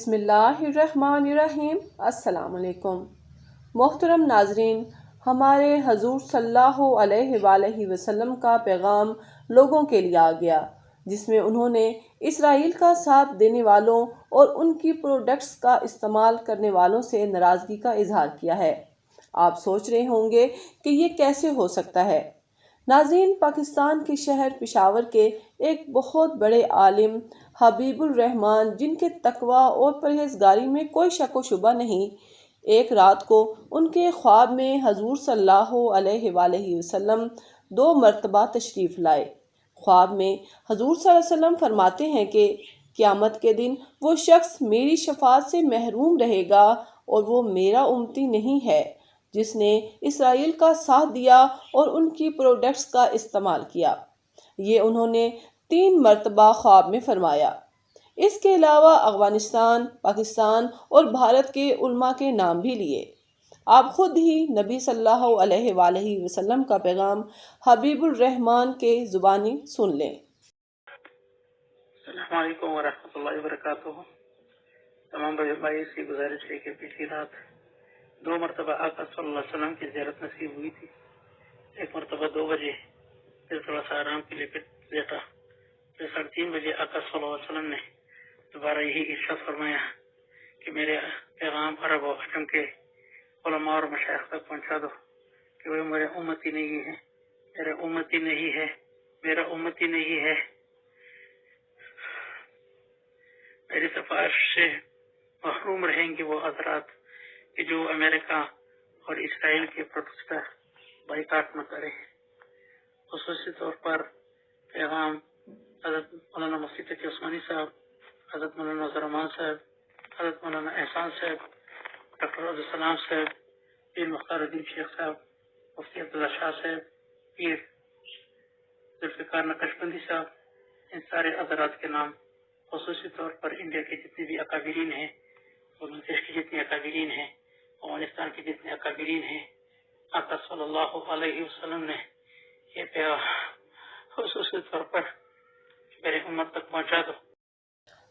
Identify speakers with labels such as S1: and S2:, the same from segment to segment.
S1: बिस्मिल्लाहिर्रहमानिर्रहीम। अस्सलाम वालेकुम। मोहतरम नाजरीन, हमारे हजूर सल्लल्लाहु अलैहि वसल्लम का पैगाम लोगों के लिए आ गया, जिसमें उन्होंने इसराइल का साथ देने वालों और उनकी प्रोडक्ट्स का इस्तेमाल करने वालों से नाराज़गी का इजहार किया है। आप सोच रहे होंगे कि ये कैसे हो सकता है। नाज़रीन, पाकिस्तान के शहर पेशावर के एक बहुत बड़े आलिम हबीबुर रहमान, जिनके तकवा और परहेजगारी में कोई शक व शुबा नहीं, एक रात को उनके ख्वाब में हजूर सल्लल्लाहु अलैहि वसल्लम 2 मरतबा तशरीफ़ लाए। ख्वाब में हजूर सल्लल्लाहु अलैहि वसल्लम फरमाते हैं कि क़यामत के दिन वो शख्स मेरी शफाअत से महरूम रहेगा और वो मेरा उम्मती नहीं है जिसने इसराइल का साथ दिया और उनकी प्रोडक्ट्स का इस्तेमाल किया। ये उन्होंने 3 मरतबा ख्वाब में फरमाया। इसके अलावा अफगानिस्तान, पाकिस्तान और भारत के उलमा के नाम भी लिए। आप खुद ही नबी सल्लल्लाहु अलैहि वसल्लम का पैगाम हबीबुर रहमान के ज़ुबानी सुन लें।
S2: अस्सलामु अलैकुम व रहमतुल्लाहि व बरकातुहू। तमाम भाई से गुजारिश है कि पिछली रात 2 मरतबा आका सल्लल्लाहु अलैहि वसल्लम की ज़ियारत नसीब हुई थी। एक मरतबा 2 बजे, फिर थोड़ा सा आराम के लिए लेटा, फिर 3:30 बजे आका सल्लल्लाहु अलैहि वसल्लम ने दोबारा यही इरशाद फरमाया कि मेरे पैगाम अरब और अजम के उलमा और मशाइख तक पहुंचा दो कि वो मेरे उम्मती नहीं है, मेरा उम्मती नहीं है, मेरा उम्मती नहीं है। मेरी सिफारिश से महरूम रहेंगे वो हजरात कि जो अमेरिका और इसराइल के प्रोडक्ट्स का बाइकाट न करे। खुसूसी तौर पर पैगाम हज़रत मौलाना मुफ्ती तकी उस्मानी साहब, हज़रत मौलाना ज़रमान साहब, हज़रत मौलाना एहसान साहब, डॉक्टर अब्दुल सलाम साहब, पीर मुख्तारुद्दीन शेख साहब, मुफ्ती अब्दुल्ला शाह साहब, पीर जुल्फ़िकार नक्शबंदी साहब, इन सारे हजरात के नाम खुसूसी तौर पर इंडिया के जितने भी अकाबिरीन हैं, बांग्लादेश के जितने अकाबिरीन हैं, अफगानिस्तान के जितने अकाबिरीन हैं, आका सल्लल्लाहु अलैहि वसल्लम ने ये पैगाम खुसूसी तौर पर मेरे उम्मत तक पहुंचा दो।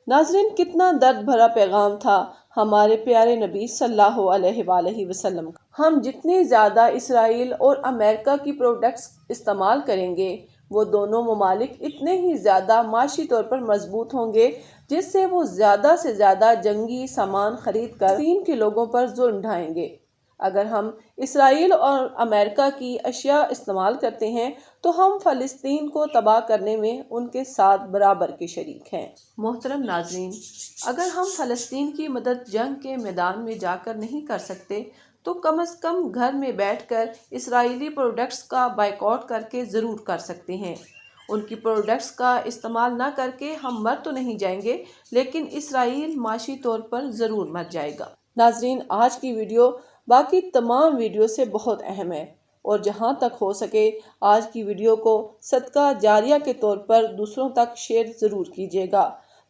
S1: नाज़रीन, कितना दर्द भरा पैगाम था हमारे प्यारे नबी सल्लल्लाहु अलैहि वसल्लम का। हम जितने ज़्यादा इसराइल और अमेरिका की प्रोडक्ट्स इस्तेमाल करेंगे, वो दोनों ममालिक इतने ही ज़्यादा माशी तौर पर मजबूत होंगे, जिससे वो ज़्यादा से ज़्यादा जंगी सामान खरीद कर फ़लस्तीन के लोगों पर जुल्म ढाएंगे। अगर हम इसराइल और अमेरिका की अशिया इस्तेमाल करते हैं तो हम फ़लस्तीन को तबाह करने में उनके साथ बराबर के शरीक हैं। मोहतरम नाज़रीन, अगर हम फ़लस्तीन की मदद जंग के मैदान में जाकर नहीं कर सकते तो कम से कम घर में बैठकर इसराइली प्रोडक्ट्स का बायकॉट करके ज़रूर कर सकते हैं। उनकी प्रोडक्ट्स का इस्तेमाल ना करके हम मर तो नहीं जाएंगे, लेकिन इसराइल माशी तौर पर ज़रूर मर जाएगा। नाज़रीन, आज की वीडियो बाकी तमाम वीडियो से बहुत अहम है और जहां तक हो सके आज की वीडियो को सदका जारिया के तौर पर दूसरों तक शेयर ज़रूर कीजिएगा,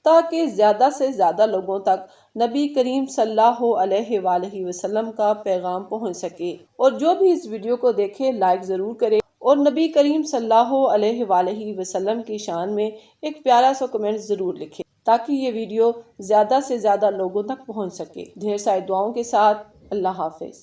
S1: ताकि ज़्यादा से ज़्यादा लोगों तक नबी करीम सल्लल्लाहु अलैहि वसल्लम का पैगाम पहुंच सके। और जो भी इस वीडियो को देखे लाइक ज़रूर करे और नबी करीम सल्लल्लाहु अलैहि वसल्लम की शान में एक प्यारा सा कमेंट ज़रूर लिखे, ताकि ये वीडियो ज़्यादा से ज़्यादा लोगों तक पहुंच सके। ढेर सारी दुआओं के साथ अल्लाह हाफिज़।